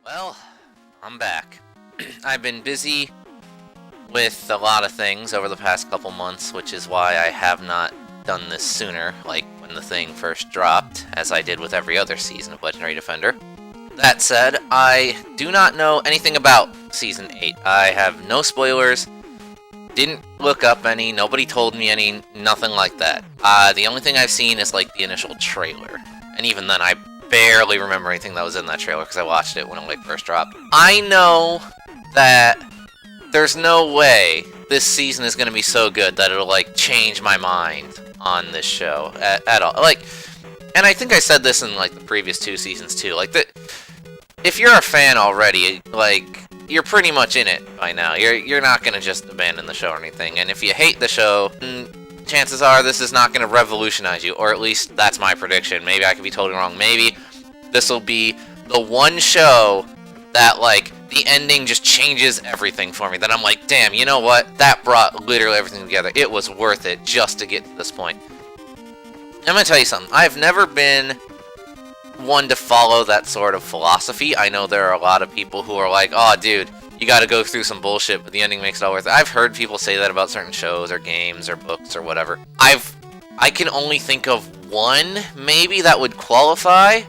Well, I'm back. I've been busy with a lot of things over the past couple months, which is why I have not done this sooner, like when the thing first dropped, as I did with every other season of Legendary Defender. That said, I do not know anything about Season 8. I have no spoilers, didn't look up any, nobody told me any, nothing like that. The only thing I've seen is like the initial trailer, and even then I barely remember anything that was in that trailer because I watched it when it first dropped. I know that there's no way this season is going to be so good that it'll like change my mind on this show at all. Like, and I think I said this in like the previous two seasons too. Like that, if you're a fan already, like you're pretty much in it by now. You're not going to just abandon the show or anything. And if you hate the show, chances are this is not going to revolutionize you, or at least that's my prediction. Maybe I could be totally wrong. Maybe this will be the one show that, like, the ending just changes everything for me. That I'm like, damn, you know what? That brought literally everything together. It was worth it just to get to this point. I'm going to tell you something. I've never been one to follow that sort of philosophy. I know there are a lot of people who are like, oh, dude, you gotta go through some bullshit, but the ending makes it all worth it. I've heard people say that about certain shows or games or books or whatever. I can only think of one, maybe, that would qualify.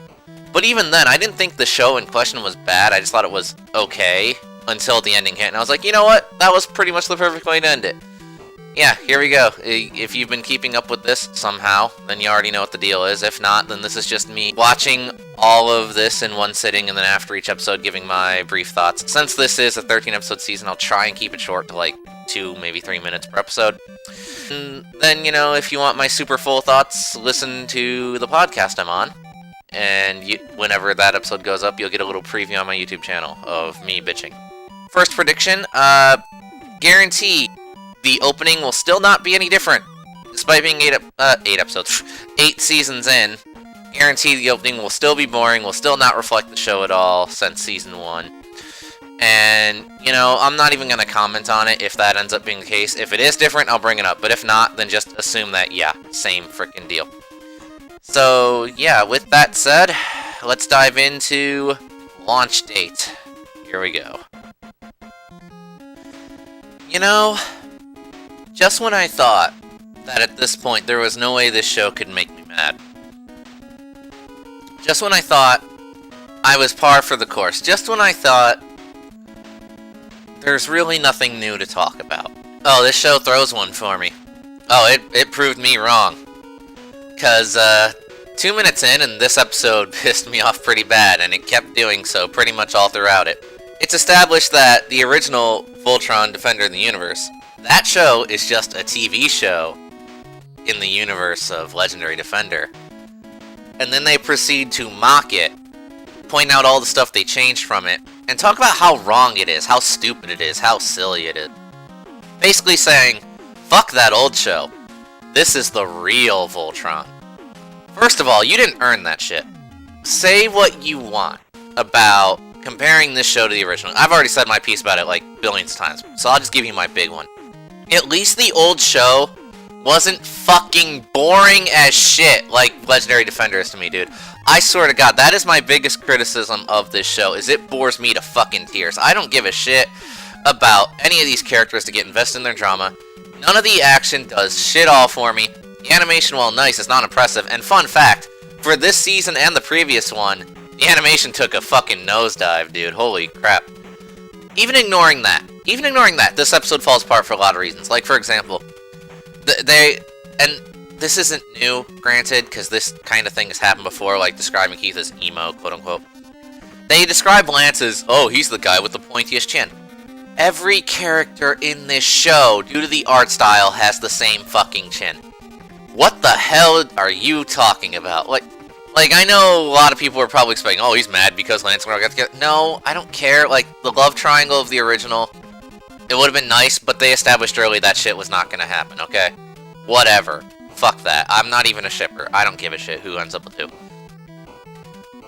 But even then, I didn't think the show in question was bad. I just thought it was okay until the ending hit. And I was like, you know what? That was pretty much the perfect way to end it. Yeah, here we go. If you've been keeping up with this somehow, then you already know what the deal is. If not, then this is just me watching all of this in one sitting, and then after each episode giving my brief thoughts. Since this is a 13-episode season, I'll try and keep it short to like 2, maybe 3 minutes per episode. And then, you know, if you want my super full thoughts, listen to the podcast I'm on. And whenever that episode goes up, you'll get a little preview on my YouTube channel of me bitching. First prediction, guarantee the opening will still not be any different. Despite being 8 seasons in, guarantee the opening will still be boring, will still not reflect the show at all since season 1. And, you know, I'm not even going to comment on it if that ends up being the case. If it is different, I'll bring it up. But if not, then just assume that, yeah, same frickin' deal. So, yeah, with that said, let's dive into launch date. Here we go. You know, just when I thought that at this point there was no way this show could make me mad. Just when I thought I was par for the course. Just when I thought there's really nothing new to talk about. Oh, this show throws one for me. Oh, it proved me wrong. Because, 2 minutes in, and this episode pissed me off pretty bad, and it kept doing so pretty much all throughout it. It's established that the original Voltron Defender in the universe, that show is just a TV show in the universe of Legendary Defender. And then they proceed to mock it, point out all the stuff they changed from it, and talk about how wrong it is, how stupid it is, how silly it is. Basically saying, fuck that old show. This is the real Voltron. First of all, you didn't earn that shit. Say what you want about comparing this show to the original. I've already said my piece about it like billions of times, so I'll just give you my big one. At least the old show wasn't fucking boring as shit like Legendary Defender is to me, dude. I swear to God, that is my biggest criticism of this show, is it bores me to fucking tears. I don't give a shit about any of these characters to get invested in their drama. None of the action does shit all for me. The animation, while nice, is not impressive. And fun fact, for this season and the previous one, the animation took a fucking nosedive, dude. Holy crap. Even ignoring that, this episode falls apart for a lot of reasons. Like, for example, and this isn't new, granted, because this kind of thing has happened before, like describing Keith as emo, quote-unquote. They describe Lance as, oh, he's the guy with the pointiest chin. Every character in this show, due to the art style, has the same fucking chin. What the hell are you talking about? Like, I know a lot of people are probably expecting, oh, he's mad because Lance and Earl got together. No, I don't care. Like, the love triangle of the original, it would have been nice, but they established early that shit was not gonna happen, okay? Whatever. Fuck that. I'm not even a shipper. I don't give a shit who ends up with who.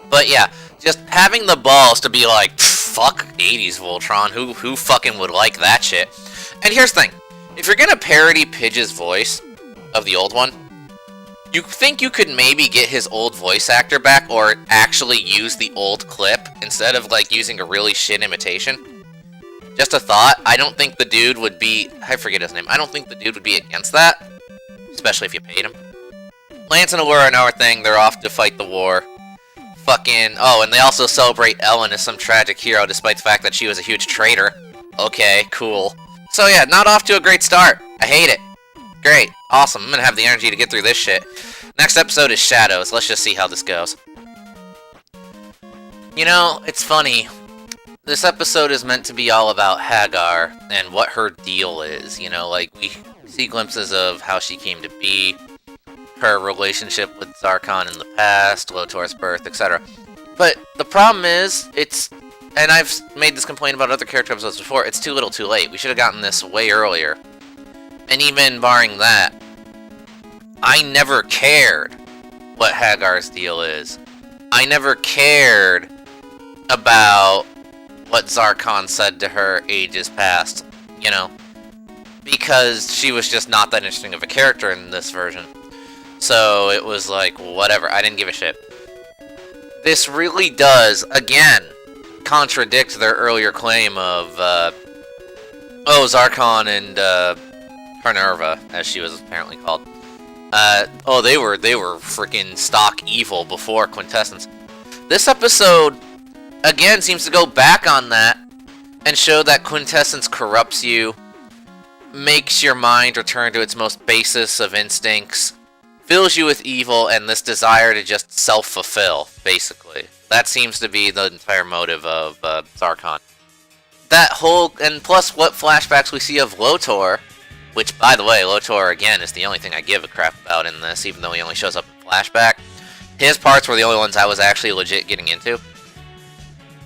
But yeah, just having the balls to be like, fuck 80s Voltron, who fucking would like that shit? And here's the thing. If you're gonna parody Pidge's voice of the old one, You think you could maybe get his old voice actor back, or actually use the old clip instead of, like, using a really shit imitation? Just a thought. I don't think the dude would be... I forget his name. I don't think the dude would be against that. Especially if you paid him. Lance and Allura know our thing. They're off to fight the war. Fucking... Oh, and they also celebrate Ellen as some tragic hero, despite the fact that she was a huge traitor. Okay, cool. So yeah, not off to a great start. I hate it. Great. Awesome. I'm gonna have the energy to get through this shit. Next episode is Shadows. Let's just see how this goes. You know, it's funny. This episode is meant to be all about Hagar and what her deal is. You know, like, we see glimpses of how she came to be, her relationship with Zarkon in the past, Lotor's birth, etc. But the problem is, and I've made this complaint about other character episodes before, it's too little too late. We should have gotten this way earlier. And even barring that, I never cared what Hagar's deal is. I never cared about what Zarkon said to her ages past, you know? Because she was just not that interesting of a character in this version. So it was like, whatever, I didn't give a shit. This really does, again, contradict their earlier claim of, Zarkon and, Carnerva, as she was apparently called. They were freaking stock evil before Quintessence. This episode, again, seems to go back on that and show that Quintessence corrupts you, makes your mind return to its most basis of instincts, fills you with evil and this desire to just self-fulfill, basically. That seems to be the entire motive of Zarkon. That whole, and plus what flashbacks we see of Lotor, which, by the way, Lotor, again, is the only thing I give a crap about in this, even though he only shows up in flashback. His parts were the only ones I was actually legit getting into.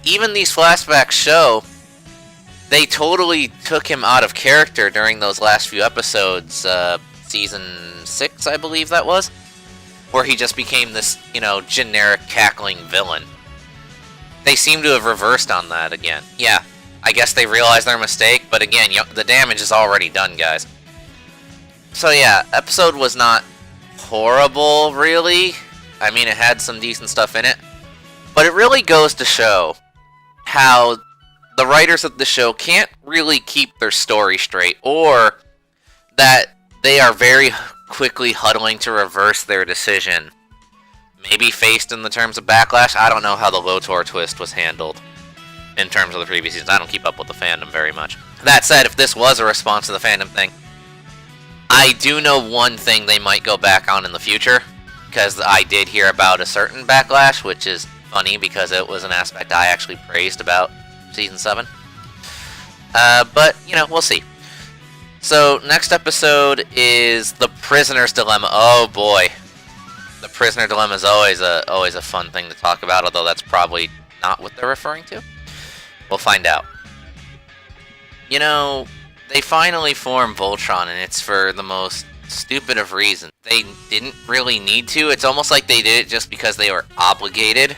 Even these flashbacks show they totally took him out of character during those last few episodes, Season 6, I believe that was, where he just became this, you know, generic cackling villain. They seem to have reversed on that again. Yeah, I guess they realized their mistake, but again, the damage is already done, guys. So yeah, episode was not horrible, really. I mean, it had some decent stuff in it. But it really goes to show how the writers of the show can't really keep their story straight, or that they are very quickly huddling to reverse their decision. Maybe faced in the terms of backlash. I don't know how the Lotor twist was handled in terms of the previous seasons. I don't keep up with the fandom very much. That said, if this was a response to the fandom thing, I do know one thing they might go back on in the future, because I did hear about a certain backlash, which is funny because it was an aspect I actually praised about Season 7. But, you know, we'll see. So, next episode is The Prisoner's Dilemma. Oh boy. The Prisoner Dilemma is always a fun thing to talk about, although that's probably not what they're referring to. We'll find out. You know, they finally formed Voltron, and it's for the most stupid of reasons. They didn't really need to. It's almost like they did it just because they were obligated,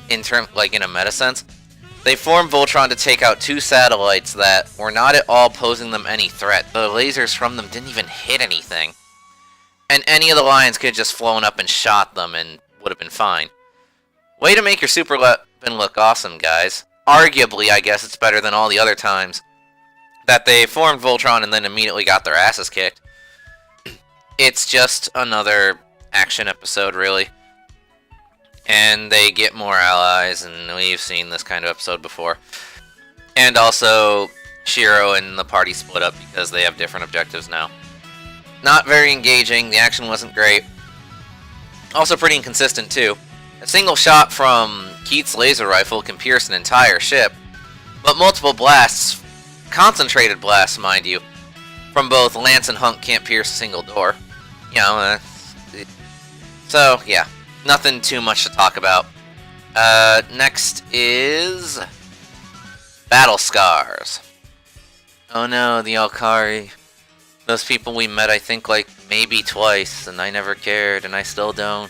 in a meta sense. They formed Voltron to take out 2 satellites that were not at all posing them any threat. The lasers from them didn't even hit anything. And any of the Lions could have just flown up and shot them and would have been fine. Way to make your super weapon look awesome, guys. Arguably, I guess it's better than all the other times that they formed Voltron and then immediately got their asses kicked. It's just another action episode, really. And they get more allies, and we've seen this kind of episode before. And also, Shiro and the party split up because they have different objectives now. Not very engaging, the action wasn't great. Also pretty inconsistent, too. A single shot from Keith's laser rifle can pierce an entire ship, but multiple blasts, concentrated blasts, mind you, from both Lance and Hunk can't pierce a single door. You know, so, yeah. Nothing too much to talk about. Next is Battle Scars. Oh no, the Alkari. Those people we met, I think, like, maybe twice, and I never cared, and I still don't.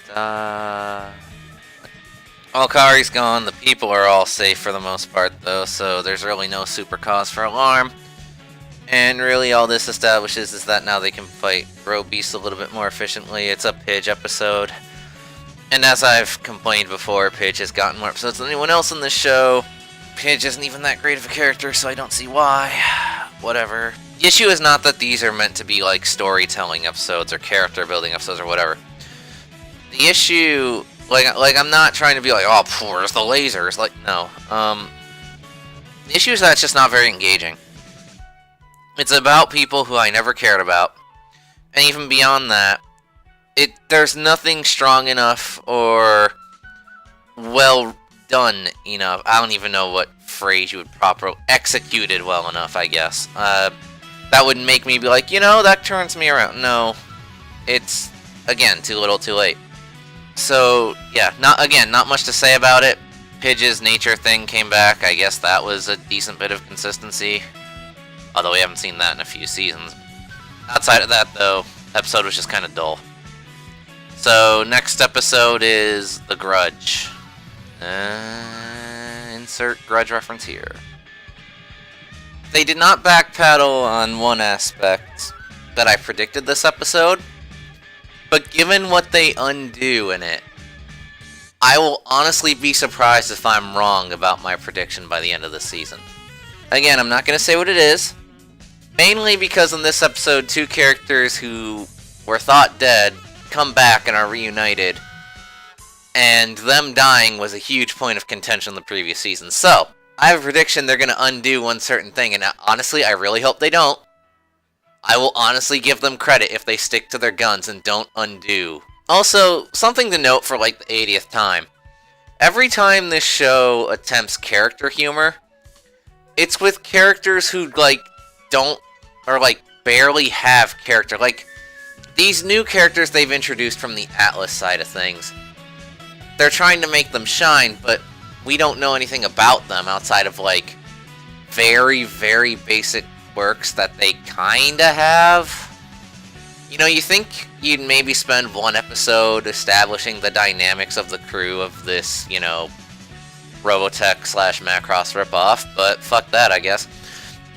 Alkari's gone, the people are all safe for the most part, though, so there's really no super cause for alarm. And really all this establishes is that now they can fight road beasts a little bit more efficiently. It's a Pidge episode. And as I've complained before, Pidge has gotten more episodes than anyone else in this show. Pidge isn't even that great of a character, so I don't see why. Whatever. The issue is not that these are meant to be like storytelling episodes or character building episodes or whatever. The issue, like I'm not trying to be like, oh, where's the lasers? Like, no. The issue is that it's just not very engaging. It's about people who I never cared about. And even beyond that, there's nothing strong enough or well done enough. I don't even know what phrase you would properly executed well enough, I guess. That would make me be like, you know, that turns me around. No. It's, again, too little, too late. So, yeah, not much to say about it. Pidge's nature thing came back. I guess that was a decent bit of consistency. Although we haven't seen that in a few seasons. Outside of that, though, episode was just kind of dull. So, next episode is The Grudge. Insert Grudge reference here. They did not backpedal on one aspect that I predicted this episode, but given what they undo in it, I will honestly be surprised if I'm wrong about my prediction by the end of the season. Again, I'm not going to say what it is, mainly because in this episode, two characters who were thought dead come back and are reunited, and them dying was a huge point of contention in the previous season. So, I have a prediction they're going to undo one certain thing, and honestly, I really hope they don't. I will honestly give them credit if they stick to their guns and don't undo. Also, something to note for like the 80th time. Every time this show attempts character humor, it's with characters who, like, don't, or like, barely have character. Like, these new characters they've introduced from the Atlas side of things, they're trying to make them shine, but we don't know anything about them outside of, like, very, very basic works that they kinda have. You know, you think you'd maybe spend one episode establishing the dynamics of the crew of this, you know, Robotech/Macross ripoff, but fuck that, I guess.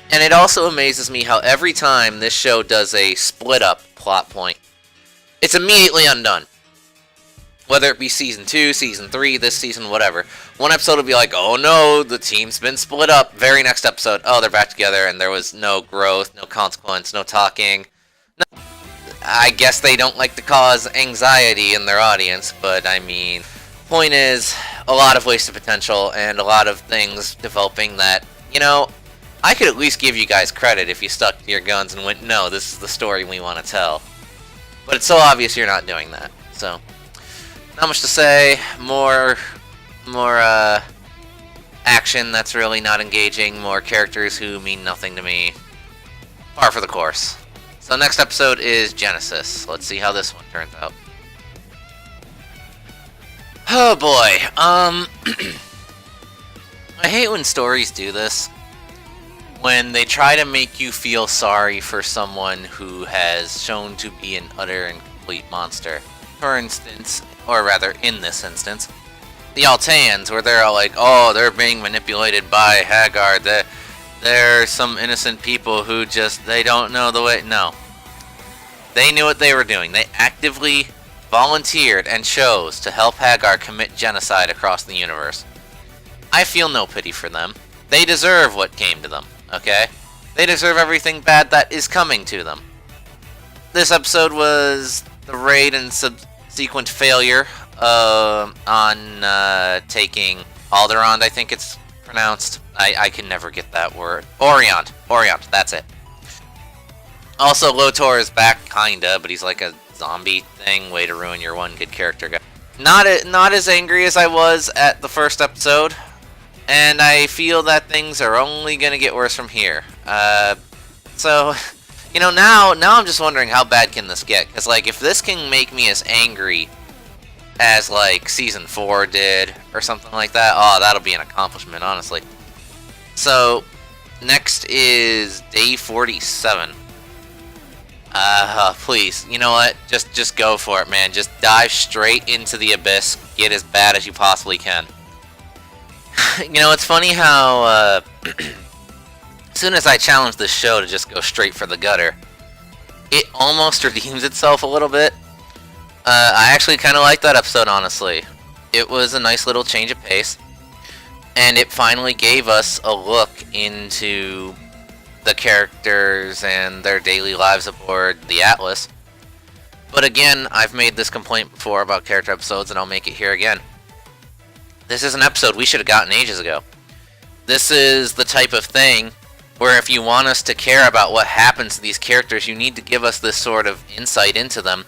And it also amazes me how every time this show does a split-up plot point, it's immediately undone. Whether it be Season 2, Season 3, this season, whatever. One episode will be like, oh no, the team's been split up. Very next episode, oh, they're back together, and there was no growth, no consequence, no talking. No. I guess they don't like to cause anxiety in their audience, but I mean, point is, a lot of wasted potential, and a lot of things developing that, you know, I could at least give you guys credit if you stuck to your guns and went, no, this is the story we want to tell. But it's so obvious you're not doing that, so... Not much to say. More action that's really not engaging. More characters who mean nothing to me. Par for the course. So next episode is Genesis. Let's see how this one turns out. Oh boy. I hate when stories do this. When they try to make you feel sorry for someone who has shown to be an utter and complete monster. For instance, or rather, in this instance, the Alteans, where they're all like, oh, they're being manipulated by Hagar, they're some innocent people who just, they don't know the way. No. They knew what they were doing. They actively volunteered and chose to help Hagar commit genocide across the universe. I feel no pity for them. They deserve what came to them, okay? They deserve everything bad that is coming to them. This episode was the raid and subsequent failure on taking Alderaan, I think it's pronounced. I can never get that word. Orion, that's it. Also, Lotor is back, kinda, but he's like a zombie thing. Way to ruin your one good character, guy. Not as angry as I was at the first episode, and I feel that things are only gonna get worse from here. So... You know, now I'm just wondering how bad can this get? Because, like, if this can make me as angry as, like, Season 4 did, or something like that, oh, that'll be an accomplishment, honestly. So, next is Day 47. Please, you know what? Just go for it, man. Just dive straight into the abyss. Get as bad as you possibly can. You know, it's funny how, as soon as I challenge this show to just go straight for the gutter, it almost redeems itself a little bit. I actually kind of liked that episode, honestly. It was a nice little change of pace, and it finally gave us a look into the characters and their daily lives aboard the Atlas. But again, I've made this complaint before about character episodes, and I'll make it here again. This is an episode we should have gotten ages ago. This is the type of thing where if you want us to care about what happens to these characters, you need to give us this sort of insight into them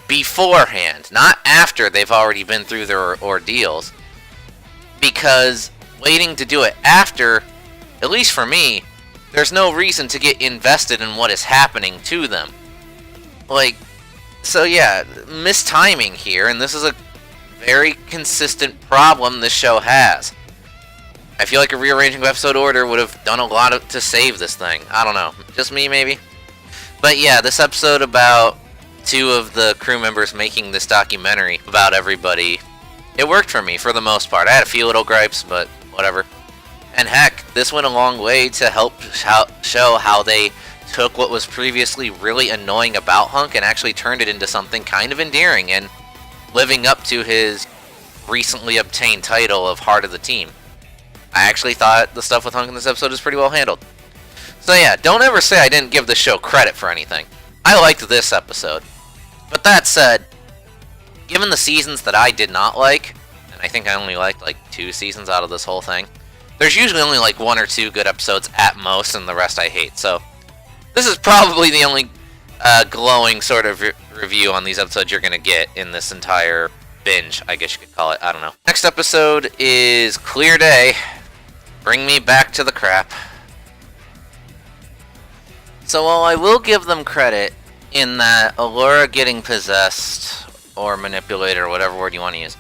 beforehand, not after they've already been through their ordeals. Because waiting to do it after, at least for me, there's no reason to get invested in what is happening to them. So yeah, mistiming here, and this is a very consistent problem this show has. I feel like a rearranging of episode order would have done a lot to save this thing. I don't know. Just me, maybe? But yeah, this episode about 2 of the crew members making this documentary about everybody, it worked for me for the most part. I had a few little gripes, but whatever. And heck, this went a long way to help show how they took what was previously really annoying about Hunk and actually turned it into something kind of endearing and living up to his recently obtained title of Heart of the Team. I actually thought the stuff with Hunk in this episode is pretty well handled. So yeah, don't ever say I didn't give the show credit for anything. I liked this episode. But that said, given the seasons that I did not like, and I think I only liked like 2 seasons out of this whole thing, there's usually only like 1 or 2 good episodes at most, and the rest I hate. So this is probably the only glowing sort of review on these episodes you're going to get in this entire binge, I guess you could call it. I don't know. Next episode is Clear Day. Bring me back to the crap. So while I will give them credit in that Allura getting possessed, or manipulated, or whatever word you want to use,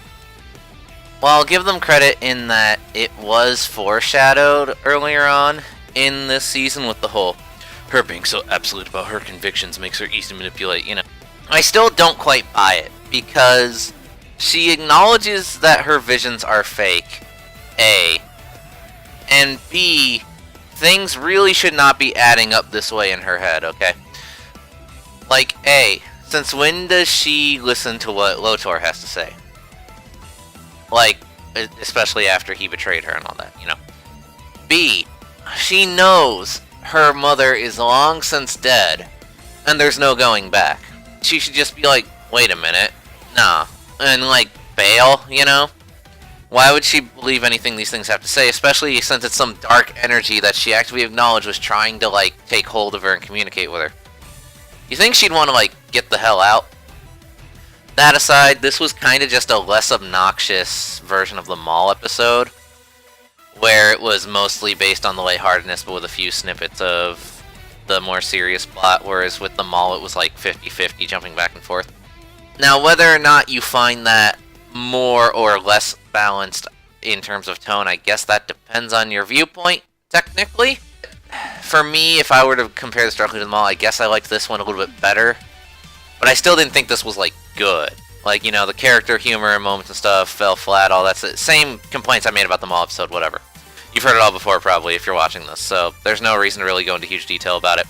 well, I'll give them credit in that it was foreshadowed earlier on in this season with the whole her being so absolute about her convictions makes her easy to manipulate, you know. I still don't quite buy it, because she acknowledges that her visions are fake, A, and B, things really should not be adding up this way in her head, okay? Like, A, since when does she listen to what Lotor has to say? Like, especially after he betrayed her and all that, you know. B, she knows her mother is long since dead, and there's no going back. She should just be like, wait a minute, nah, and like, bail, you know? Why would she believe anything these things have to say, especially since it's some dark energy that she actually acknowledged was trying to, like, take hold of her and communicate with her? You think she'd want to, like, get the hell out? That aside, this was kind of just a less obnoxious version of the Mall episode, where it was mostly based on the lightheartedness, but with a few snippets of the more serious plot, whereas with the Mall it was like 50-50 jumping back and forth. Now, whether or not you find that more or less balanced in terms of tone, I guess that depends on your viewpoint, technically. For me, if I were to compare this directly to the Mall, I guess I liked this one a little bit better, but I still didn't think this was, like, good. Like, you know, the character humor and moments and stuff fell flat, all that. Same complaints I made about the Mall episode, whatever. You've heard it all before, probably, if you're watching this, so there's no reason to really go into huge detail about it.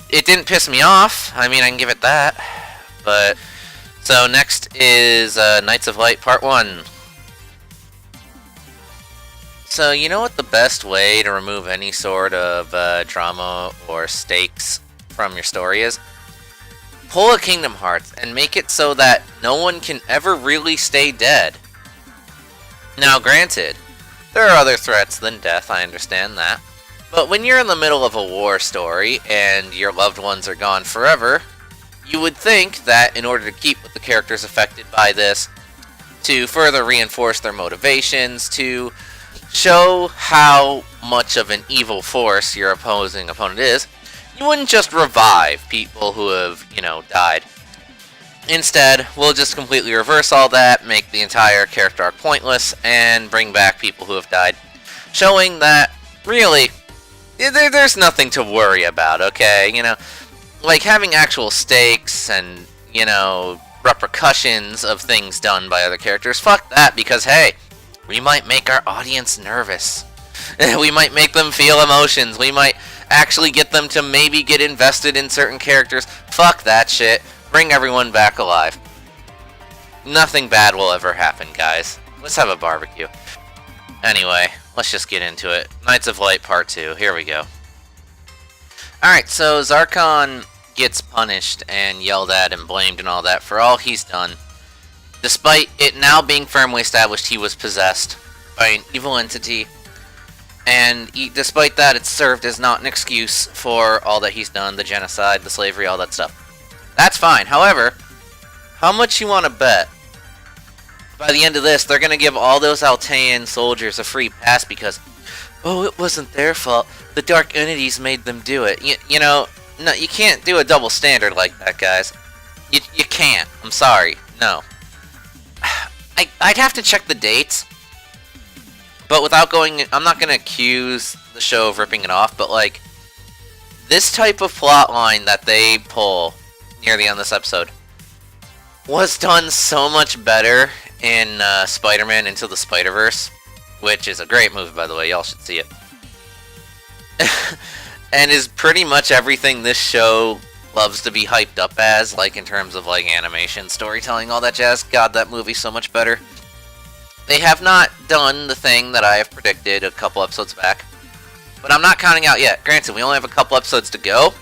It didn't piss me off, I mean, I can give it that, but... So, next is Knights of Light Part 1. So, you know what the best way to remove any sort of drama or stakes from your story is? Pull a Kingdom Hearts and make it so that no one can ever really stay dead. Now, granted, there are other threats than death, I understand that. But when you're in the middle of a war story and your loved ones are gone forever, you would think that in order to keep the characters affected by this, to further reinforce their motivations, to show how much of an evil force your opposing opponent is, you wouldn't just revive people who have, you know, died. Instead, we'll just completely reverse all that, make the entire character arc pointless, and bring back people who have died, showing that, really, there's nothing to worry about, okay? You know, like, having actual stakes and, you know, repercussions of things done by other characters, fuck that, because, hey, we might make our audience nervous. We might make them feel emotions. We might actually get them to maybe get invested in certain characters. Fuck that shit. Bring everyone back alive. Nothing bad will ever happen, guys. Let's have a barbecue. Anyway, let's just get into it. Knights of Light Part 2. Here we go. Alright, so Zarkon gets punished and yelled at and blamed and all that for all he's done. Despite it now being firmly established he was possessed by an evil entity. And despite that, it's served as not an excuse for all that he's done. The genocide, the slavery, all that stuff. That's fine. However, how much you want to bet? By the end of this, they're going to give all those Altean soldiers a free pass because, oh, it wasn't their fault. The Dark Entities made them do it. You know, no, you can't do a double standard like that, guys. You can't. I'm sorry. No. I'd have to check the dates. But without going, I'm not going to accuse the show of ripping it off, but like, this type of plot line that they pull near the end of this episode was done so much better in Spider-Man Into the Spider-Verse, which is a great movie, by the way. Y'all should see it. And is pretty much everything this show loves to be hyped up as, like in terms of like animation, storytelling, all that jazz. God, that movie's so much better. They have not done the thing that I have predicted a couple episodes back, but I'm not counting out yet. Granted, we only have a couple episodes to go,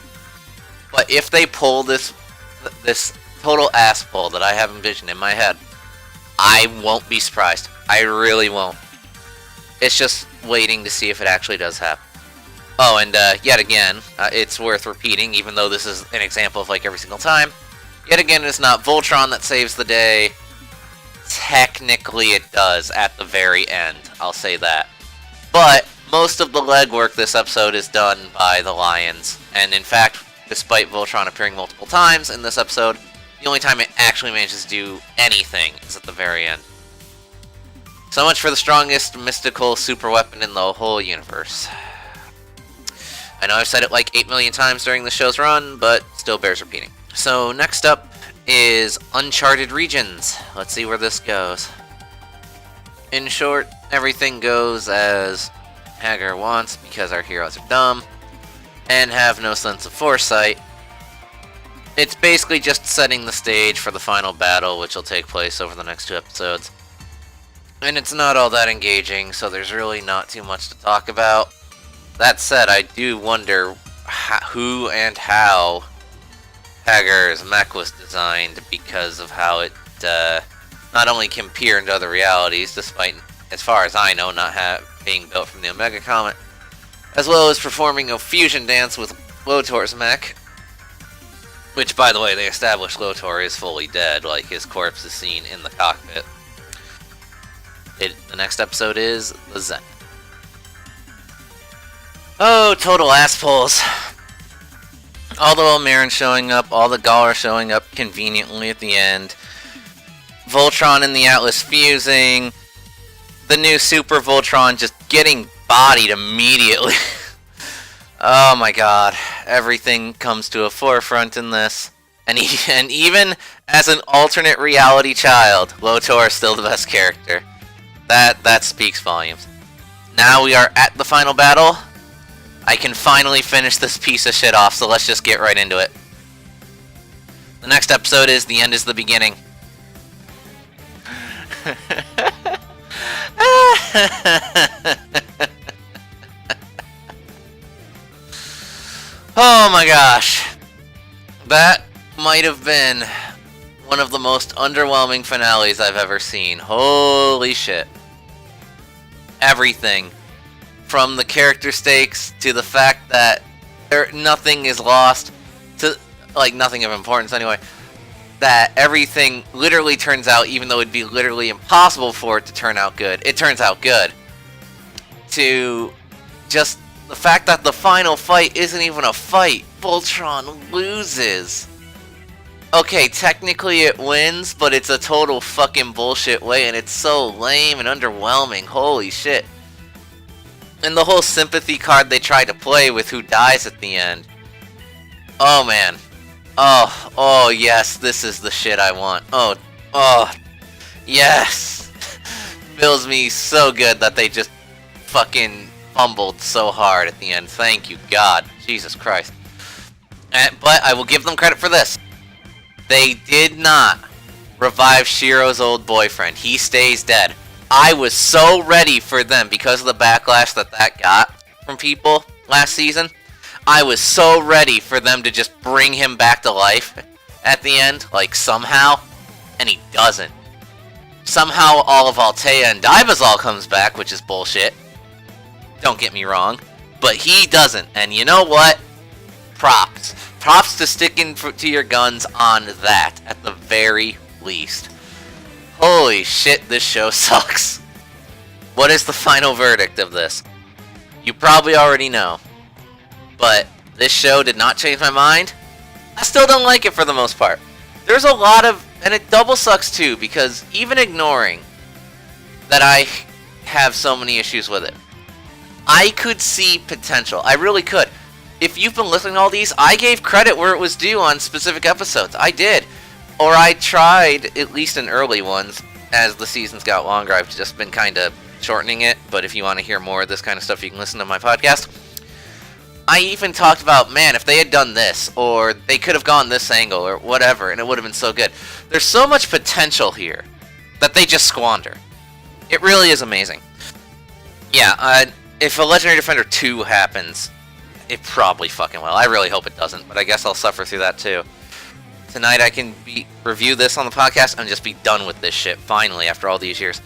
but if they pull this total ass pull that I have envisioned in my head, I won't be surprised. I really won't. It's just waiting to see if it actually does happen. Oh, and yet again, it's worth repeating, even though this is an example of like every single time. Yet again, it's not Voltron that saves the day. Technically it does at the very end, I'll say that. But most of the legwork this episode is done by the Lions. And in fact, despite Voltron appearing multiple times in this episode, the only time it actually manages to do anything is at the very end. So much for the strongest mystical super weapon in the whole universe. I know I've said it like 8 million times during the show's run, but still bears repeating. So next up is Uncharted Regions. Let's see where this goes. In short, everything goes as Hagar wants because our heroes are dumb and have no sense of foresight. It's basically just setting the stage for the final battle, which will take place over the next 2 episodes. And it's not all that engaging, so there's really not too much to talk about. That said, I do wonder who and how Hagar's mech was designed, because of how it not only can peer into other realities, despite, as far as I know, not being built from the Omega Comet, as well as performing a fusion dance with Lotor's mech, which, by the way, they established Lotor is fully dead, like his corpse is seen in the cockpit. The next episode is The Zen. Oh, total ass pulls. All the Elmarin showing up, all the Galar showing up conveniently at the end. Voltron and the Atlas fusing. The new Super Voltron just getting bodied immediately. Oh my god. Everything comes to a forefront in this. And even as an alternate reality child, Lotor is still the best character. That speaks volumes. Now we are at the final battle. I can finally finish this piece of shit off, so let's just get right into it. The next episode is The End is the Beginning. Oh my gosh. That might have been one of the most underwhelming finales I've ever seen. Holy shit. Everything. From the character stakes, to the fact that nothing is lost, to, like, nothing of importance anyway, that everything literally turns out, even though it'd be literally impossible for it to turn out good, it turns out good. To just the fact that the final fight isn't even a fight. Voltron loses. Okay, technically it wins, but it's a total fucking bullshit way, and it's so lame and underwhelming. Holy shit. And the whole sympathy card they try to play with who dies at the end. Oh man. Oh yes, this is the shit I want. Oh, yes. Feels me so good that they just fucking fumbled so hard at the end. Thank you, God. Jesus Christ. But I will give them credit for this. They did not revive Shiro's old boyfriend. He stays dead. I was so ready for them because of the backlash that got from people last season. I was so ready for them to just bring him back to life at the end, like somehow, and he doesn't. Somehow all of Altea and Divazol comes back, which is bullshit. Don't get me wrong, but he doesn't. And you know what? Props. Props to sticking to your guns on that, at the very least. Holy shit, this show sucks. What is the final verdict of this? You probably already know. But this show did not change my mind. I still don't like it for the most part. There's a lot of... And it double sucks too, because even ignoring that I have so many issues with it, I could see potential. I really could. If you've been listening to all these, I gave credit where it was due on specific episodes. I did. Or I tried, at least in early ones. As the seasons got longer, I've just been kind of shortening it. But if you want to hear more of this kind of stuff, you can listen to my podcast. I even talked about, man, if they had done this, or they could have gone this angle, or whatever, and it would have been so good. There's so much potential here that they just squander. It really is amazing. Yeah, if a Legendary Defender 2 happens, it probably fucking will. I really hope it doesn't, but I guess I'll suffer through that too. Tonight I can review this on the podcast and just be done with this shit, finally, after all these years.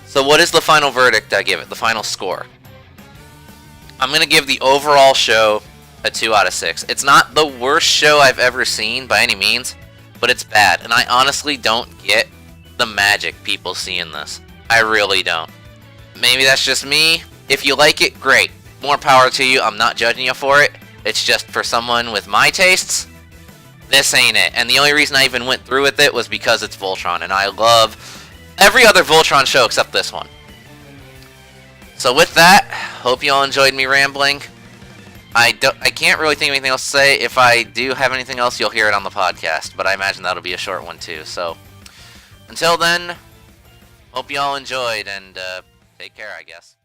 So what is the final verdict I give it, the final score? I'm going to give the overall show a 2 out of 6. It's not the worst show I've ever seen by any means, but it's bad. And I honestly don't get the magic people see in this. I really don't. Maybe that's just me. If you like it, great. More power to you. I'm not judging you for it. It's just for someone with my tastes, this ain't it. And the only reason I even went through with it was because it's Voltron. And I love every other Voltron show except this one. So with that, hope you all enjoyed me rambling. I can't really think of anything else to say. If I do have anything else, you'll hear it on the podcast. But I imagine that'll be a short one too. So until then, hope you all enjoyed and take care, I guess.